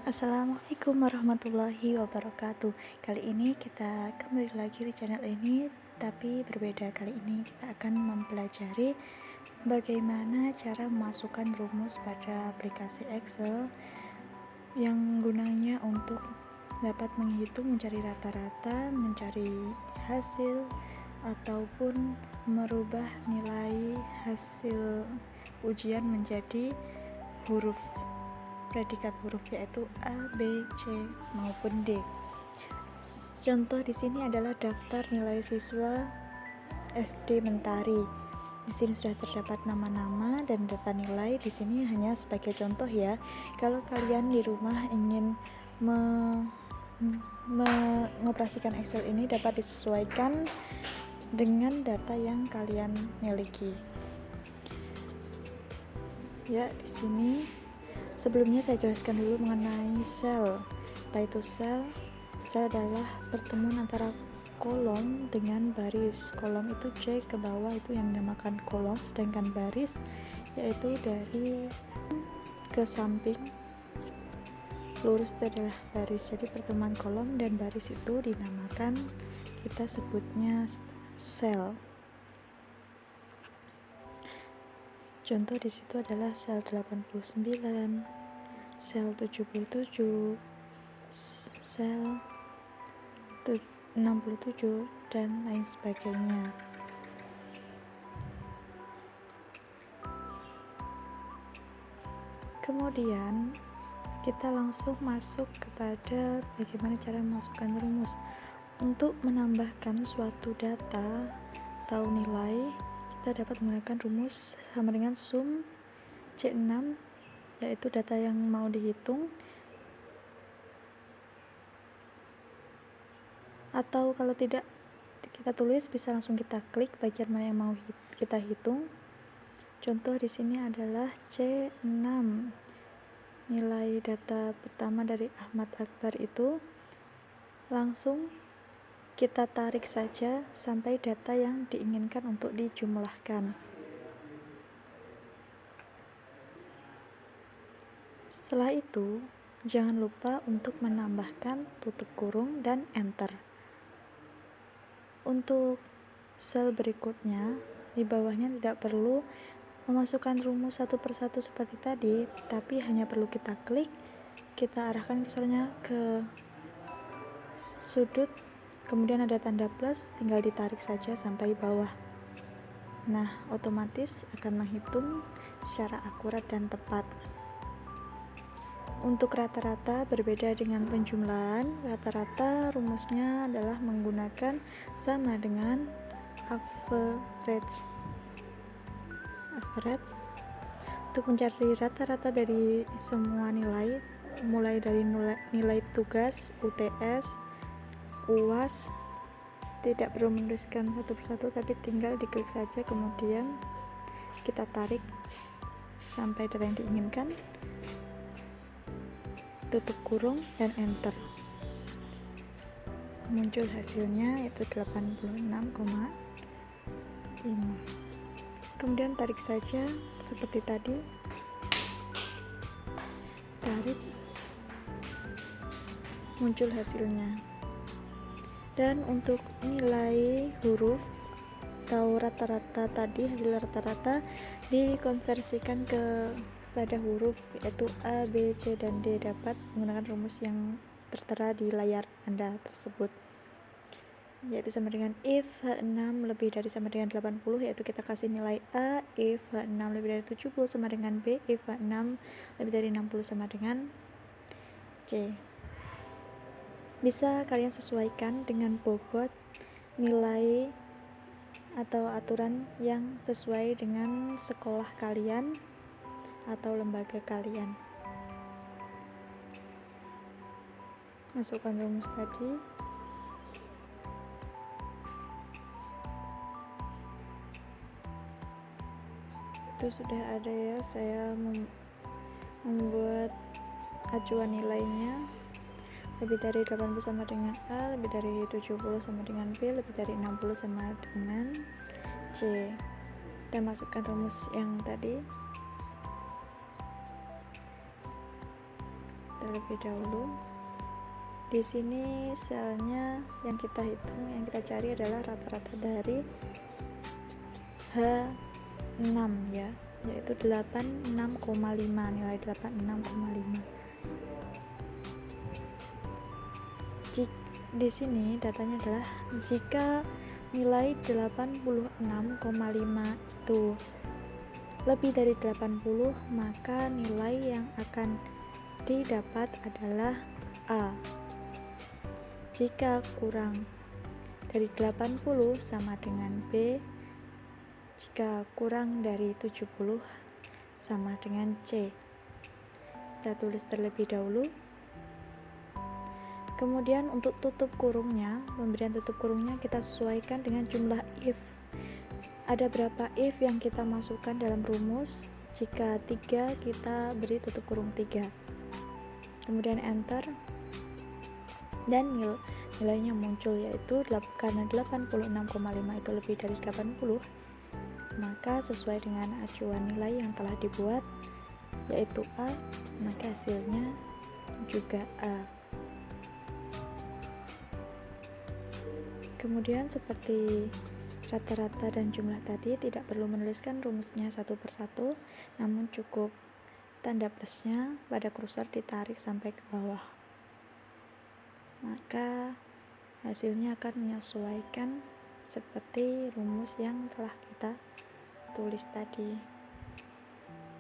Assalamualaikum warahmatullahi wabarakatuh. Kali ini kita kembali lagi di channel ini, tapi berbeda. Kali ini kita akan mempelajari bagaimana cara memasukkan rumus pada aplikasi Excel yang gunanya untuk dapat menghitung, mencari rata-rata, mencari hasil, ataupun merubah nilai hasil ujian menjadi huruf predikat huruf, yaitu A, B, C maupun D. Contoh di sini adalah daftar nilai siswa SD Mentari. Di sini sudah terdapat nama-nama dan data nilai. Di sini hanya sebagai contoh ya. Kalau kalian di rumah ingin mengoperasikan Excel ini, dapat disesuaikan dengan data yang kalian miliki. Ya, di sini sebelumnya saya jelaskan dulu mengenai sel. Apa itu sel? Sel adalah pertemuan antara kolom dengan baris. Kolom itu C ke bawah, itu yang dinamakan kolom, sedangkan baris yaitu dari ke samping lurus itu adalah baris. Jadi pertemuan kolom dan baris itu dinamakan, kita sebutnya sel. Contoh di situ adalah sel 89, sel 77, sel 67 dan lain sebagainya. Kemudian kita langsung masuk kepada bagaimana cara memasukkan rumus. Untuk menambahkan suatu data atau nilai, kita dapat menggunakan rumus sama dengan sum C6, yaitu data yang mau dihitung, atau kalau tidak kita tulis, bisa langsung kita klik bagian mana yang mau kita hitung. Contoh di sini adalah C6, nilai data pertama dari Ahmad Akbar itu langsung kita tarik saja sampai data yang diinginkan untuk dijumlahkan. Setelah itu, jangan lupa untuk menambahkan tutup kurung dan enter. Untuk sel berikutnya, di bawahnya tidak perlu memasukkan rumus satu persatu seperti tadi, tapi hanya perlu kita klik, kita arahkan kursornya ke sudut, kemudian ada tanda plus, tinggal ditarik saja sampai bawah. Nah, otomatis akan menghitung secara akurat dan tepat. Untuk rata-rata berbeda dengan penjumlahan. Rata-rata rumusnya adalah menggunakan sama dengan average. Untuk mencari rata-rata dari semua nilai, mulai dari nilai tugas, UTS, UAS, tidak perlu menuliskan satu persatu, tapi tinggal diklik saja, kemudian kita tarik sampai data yang diinginkan, tutup kurung dan enter. Muncul hasilnya yaitu 86,5. Kemudian tarik saja seperti tadi, tarik, muncul hasilnya. Dan untuk nilai huruf atau rata-rata tadi, hasil rata-rata dikonversikan ke pada huruf, yaitu A, B, C, dan D, dapat menggunakan rumus yang tertera di layar Anda tersebut, yaitu sama dengan if H6 lebih dari sama dengan 80, yaitu kita kasih nilai A. If H6 lebih dari 70 sama dengan B. If H6 lebih dari 60 sama dengan C. Bisa kalian sesuaikan dengan bobot nilai atau aturan yang sesuai dengan sekolah kalian atau lembaga kalian. Masukkan rumus tadi. Itu sudah ada ya, saya membuat acuan nilainya. Lebih dari 80 sama dengan A, lebih dari 70 sama dengan B, lebih dari 60 sama dengan C. Kita masukkan rumus yang tadi. Kita terlebih dahulu. Di sini selnya yang kita hitung, yang kita cari adalah rata-rata dari H6 ya, yaitu 86,5, nilai 86,5. Di sini datanya adalah jika nilai 86,5 itu lebih dari 80, maka nilai yang akan didapat adalah A. Jika kurang dari 80 sama dengan B. Jika kurang dari 70 sama dengan C. Kita tulis terlebih dahulu. Kemudian untuk tutup kurungnya, pemberian tutup kurungnya kita sesuaikan dengan jumlah if. Ada berapa if yang kita masukkan dalam rumus? Jika 3, kita beri tutup kurung 3. Kemudian enter. Dan nilainya muncul, yaitu karena 86,5 itu lebih dari 80, maka sesuai dengan acuan nilai yang telah dibuat, yaitu A, maka hasilnya juga A. Kemudian seperti rata-rata dan jumlah tadi, tidak perlu menuliskan rumusnya satu persatu, namun cukup tanda plusnya pada kursor ditarik sampai ke bawah, maka hasilnya akan menyesuaikan seperti rumus yang telah kita tulis tadi.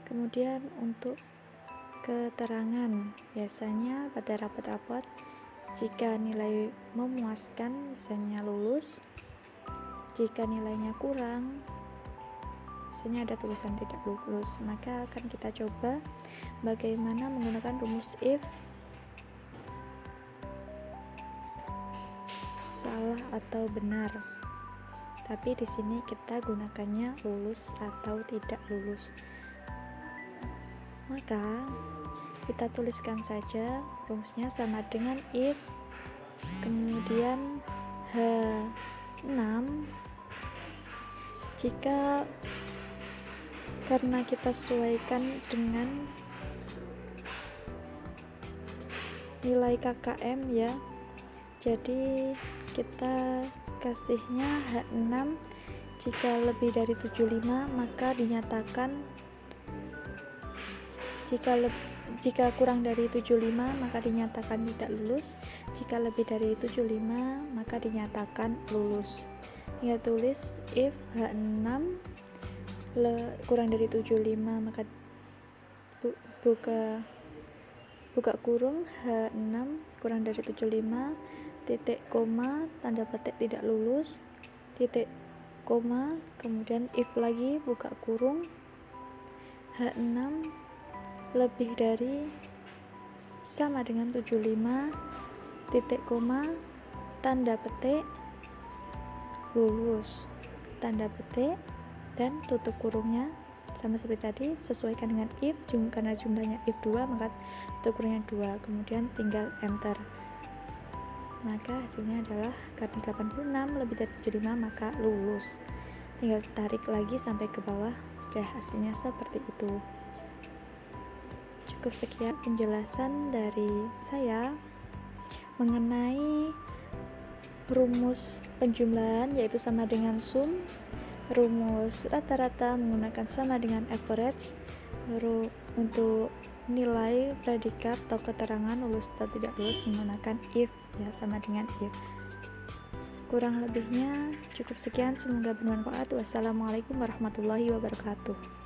Kemudian untuk keterangan, biasanya pada rapat-rapat jika nilai memuaskan biasanya lulus, jika nilainya kurang biasanya ada tulisan tidak lulus. Maka akan kita coba bagaimana menggunakan rumus if salah atau benar. Tapi di sini kita gunakannya lulus atau tidak lulus. Maka kita tuliskan saja rumusnya sama dengan if, kemudian H6 jika, karena kita sesuaikan dengan nilai KKM ya, jadi kita kasihnya H6 jika lebih dari 75 maka dinyatakan, jika kurang dari 75 maka dinyatakan tidak lulus, jika lebih dari 75 maka dinyatakan lulus. Tinggal tulis if H6 kurang dari 75 maka buka kurung H6 kurang dari 75 titik koma tanda petik tidak lulus titik koma, kemudian if lagi buka kurung H6 lebih dari sama dengan 75 titik koma tanda petik lulus tanda petik, dan tutup kurungnya sama seperti tadi, sesuaikan dengan if, karena jumlahnya if 2 maka tutup kurungnya 2, kemudian tinggal enter. Maka hasilnya adalah karena 86 lebih dari 75 maka lulus. Tinggal tarik lagi sampai ke bawah, dan hasilnya seperti itu. Cukup sekian penjelasan dari saya mengenai rumus penjumlahan, yaitu sama dengan sum, rumus rata-rata menggunakan sama dengan average, untuk nilai predikat atau keterangan lulus atau tidak lulus menggunakan if ya, sama dengan if. Kurang lebihnya cukup sekian, semoga bermanfaat. Wassalamualaikum warahmatullahi wabarakatuh.